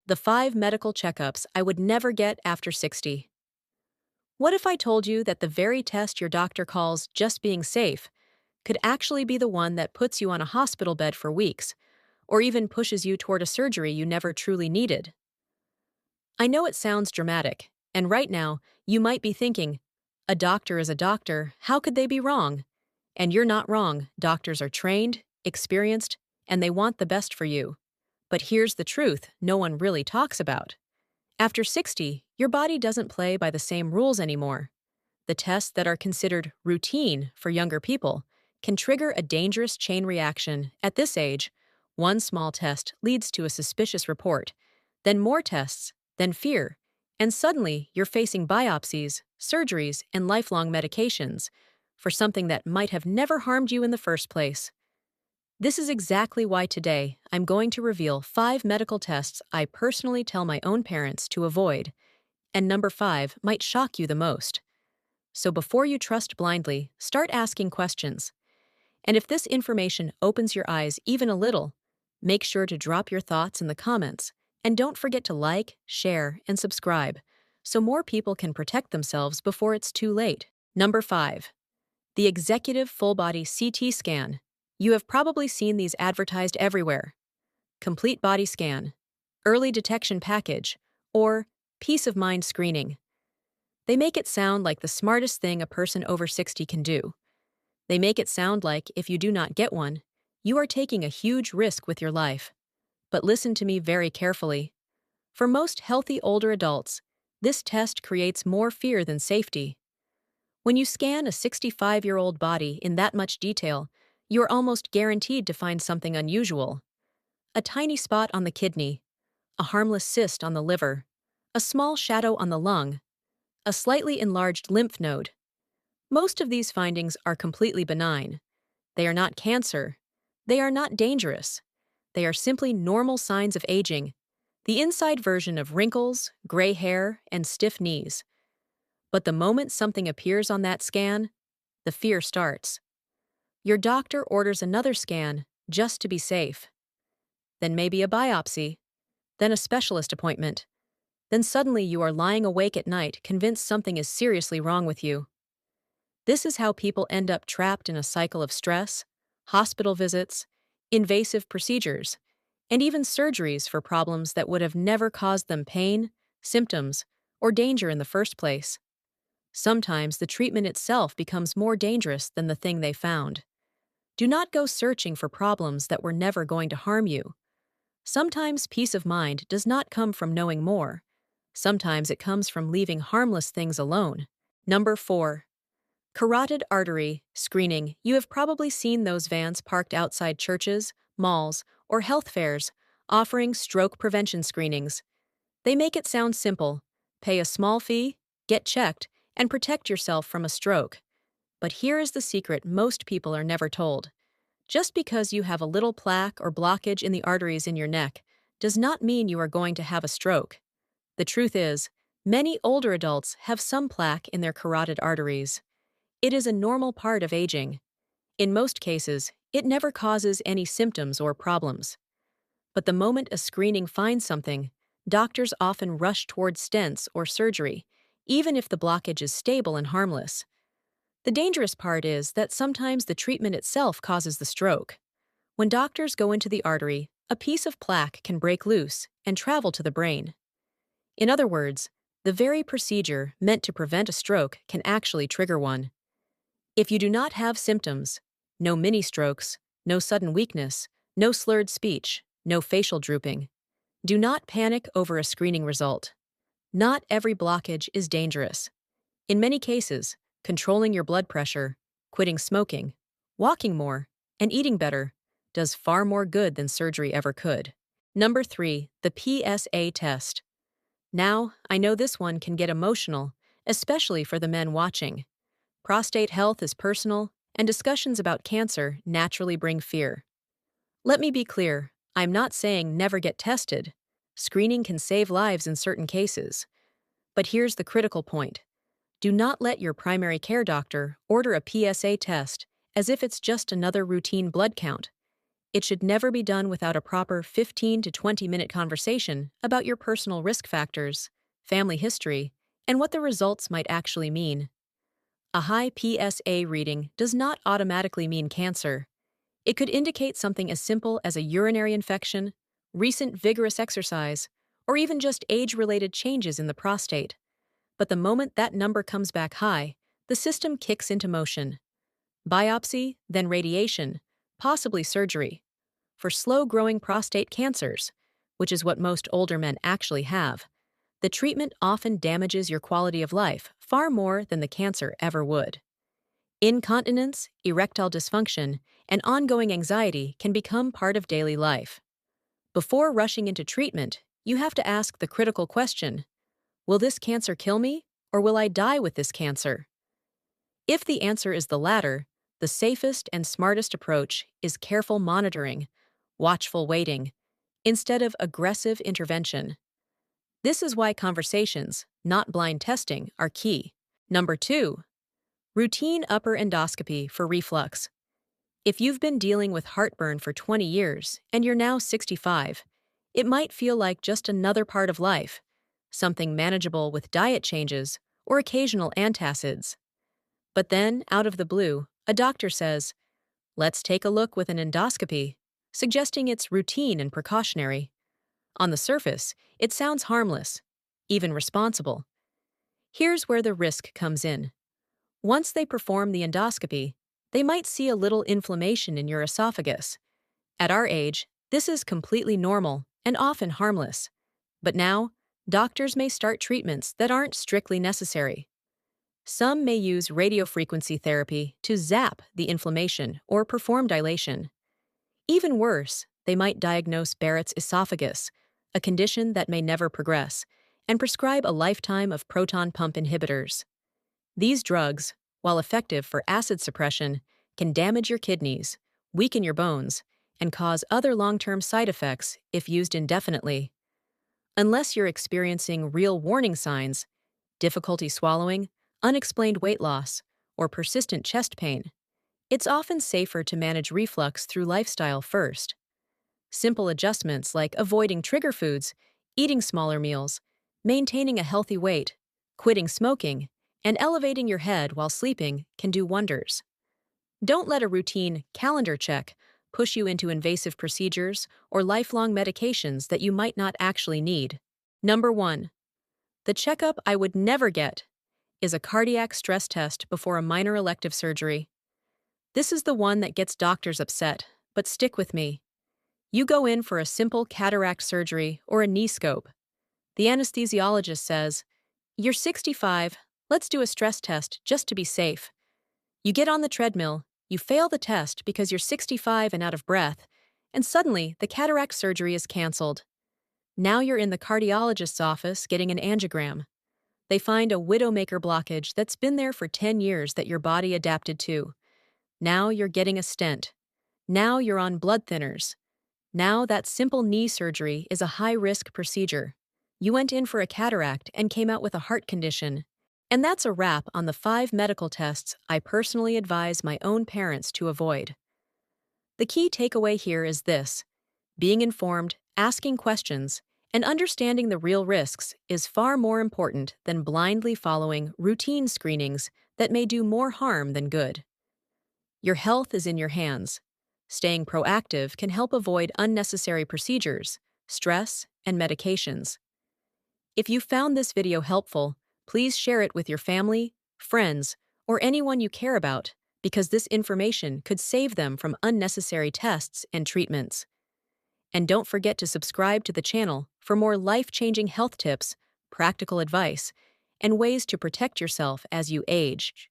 The 5 medical checkups I would never get after 60. What if I told you that the very test your doctor calls just being safe could actually be the one that puts you on a hospital bed for weeks, or even pushes you toward a surgery you never truly needed? I know it sounds dramatic, and right now, you might be thinking, a doctor is a doctor, how could they be wrong? And you're not wrong. Doctors are trained, experienced, and they want the best for you. But here's the truth no one really talks about. After 60, your body doesn't play by the same rules anymore. The tests that are considered routine for younger people can trigger a dangerous chain reaction. At this age, one small test leads to a suspicious report, then more tests, then fear, and suddenly you're facing biopsies, surgeries, and lifelong medications for something that might have never harmed you in the first place. This is exactly why today I'm going to reveal 5 medical tests I personally tell my own parents to avoid, and number 5 might shock you the most. So before you trust blindly, start asking questions. And if this information opens your eyes even a little, make sure to drop your thoughts in the comments, and don't forget to like, share, and subscribe so more people can protect themselves before it's too late. Number 5. The Executive Full Body CT Scan. You have probably seen these advertised everywhere. Complete body scan, early detection package, or peace of mind screening. They make it sound like the smartest thing a person over 60 can do. They make it sound like if you do not get one, you are taking a huge risk with your life. But listen to me very carefully. For most healthy older adults, this test creates more fear than safety. When you scan a 65-year-old body in that much detail, you're almost guaranteed to find something unusual. A tiny spot on the kidney, a harmless cyst on the liver, a small shadow on the lung, a slightly enlarged lymph node. Most of these findings are completely benign. They are not cancer. They are not dangerous. They are simply normal signs of aging, the inside version of wrinkles, gray hair, and stiff knees. But the moment something appears on that scan, the fear starts. Your doctor orders another scan just to be safe. Then maybe a biopsy, then a specialist appointment. Then suddenly you are lying awake at night convinced something is seriously wrong with you. This is how people end up trapped in a cycle of stress, hospital visits, invasive procedures, and even surgeries for problems that would have never caused them pain, symptoms, or danger in the first place. Sometimes the treatment itself becomes more dangerous than the thing they found. Do not go searching for problems that were never going to harm you. Sometimes peace of mind does not come from knowing more. Sometimes it comes from leaving harmless things alone. Number 4. Carotid artery screening. You have probably seen those vans parked outside churches, malls, or health fairs offering stroke prevention screenings. They make it sound simple. Pay a small fee, get checked, and protect yourself from a stroke. But here is the secret most people are never told. Just because you have a little plaque or blockage in the arteries in your neck does not mean you are going to have a stroke. The truth is, many older adults have some plaque in their carotid arteries. It is a normal part of aging. In most cases, it never causes any symptoms or problems. But the moment a screening finds something, doctors often rush towards stents or surgery, even if the blockage is stable and harmless. The dangerous part is that sometimes the treatment itself causes the stroke. When doctors go into the artery, a piece of plaque can break loose and travel to the brain. In other words, the very procedure meant to prevent a stroke can actually trigger one. If you do not have symptoms, no mini strokes, no sudden weakness, no slurred speech, no facial drooping, do not panic over a screening result. Not every blockage is dangerous. In many cases, controlling your blood pressure, quitting smoking, walking more, and eating better does far more good than surgery ever could. Number 3. The PSA Test. Now, I know this one can get emotional, especially for the men watching. Prostate health is personal, and discussions about cancer naturally bring fear. Let me be clear, I'm not saying never get tested. Screening can save lives in certain cases. But here's the critical point. Do not let your primary care doctor order a PSA test as if it's just another routine blood count. It should never be done without a proper 15 to 20-minute conversation about your personal risk factors, family history, and what the results might actually mean. A high PSA reading does not automatically mean cancer. It could indicate something as simple as a urinary infection, recent vigorous exercise, or even just age-related changes in the prostate. But the moment that number comes back high, the system kicks into motion. Biopsy, then radiation, possibly surgery. For slow-growing prostate cancers, which is what most older men actually have, the treatment often damages your quality of life far more than the cancer ever would. Incontinence, erectile dysfunction, and ongoing anxiety can become part of daily life. Before rushing into treatment, you have to ask the critical question: will this cancer kill me, or will I die with this cancer? If the answer is the latter, the safest and smartest approach is careful monitoring, watchful waiting, instead of aggressive intervention. This is why conversations, not blind testing, are key. Number 2. Routine upper endoscopy for reflux. If you've been dealing with heartburn for 20 years and you're now 65, it might feel like just another part of life, something manageable with diet changes or occasional antacids. But then, out of the blue, a doctor says, "Let's take a look with an endoscopy," suggesting it's routine and precautionary. On the surface, it sounds harmless, even responsible. Here's where the risk comes in. Once they perform the endoscopy, they might see a little inflammation in your esophagus. At our age, this is completely normal and often harmless. But now, doctors may start treatments that aren't strictly necessary. Some may use radiofrequency therapy to zap the inflammation or perform dilation. Even worse, they might diagnose Barrett's esophagus, a condition that may never progress, and prescribe a lifetime of proton pump inhibitors. These drugs, while effective for acid suppression, can damage your kidneys, weaken your bones, and cause other long-term side effects if used indefinitely. Unless you're experiencing real warning signs, difficulty swallowing, unexplained weight loss, or persistent chest pain, it's often safer to manage reflux through lifestyle first. Simple adjustments like avoiding trigger foods, eating smaller meals, maintaining a healthy weight, quitting smoking, and elevating your head while sleeping can do wonders. Don't let a routine calendar check push you into invasive procedures or lifelong medications that you might not actually need. Number 1. The checkup I would never get is a cardiac stress test before a minor elective surgery. This is the one that gets doctors upset, but stick with me. You go in for a simple cataract surgery or a knee scope. The anesthesiologist says, "You're 65, let's do a stress test just to be safe." You get on the treadmill, you fail the test because you're 65 and out of breath, and suddenly the cataract surgery is canceled. Now you're in the cardiologist's office getting an angiogram. They find a widowmaker blockage that's been there for 10 years that your body adapted to. Now you're getting a stent. Now you're on blood thinners. Now that simple knee surgery is a high-risk procedure. You went in for a cataract and came out with a heart condition. And that's a wrap on the 5 medical tests I personally advise my own parents to avoid. The key takeaway here is this: being informed, asking questions, and understanding the real risks is far more important than blindly following routine screenings that may do more harm than good. Your health is in your hands. Staying proactive can help avoid unnecessary procedures, stress, and medications. If you found this video helpful, please share it with your family, friends, or anyone you care about, because this information could save them from unnecessary tests and treatments. And don't forget to subscribe to the channel for more life-changing health tips, practical advice, and ways to protect yourself as you age.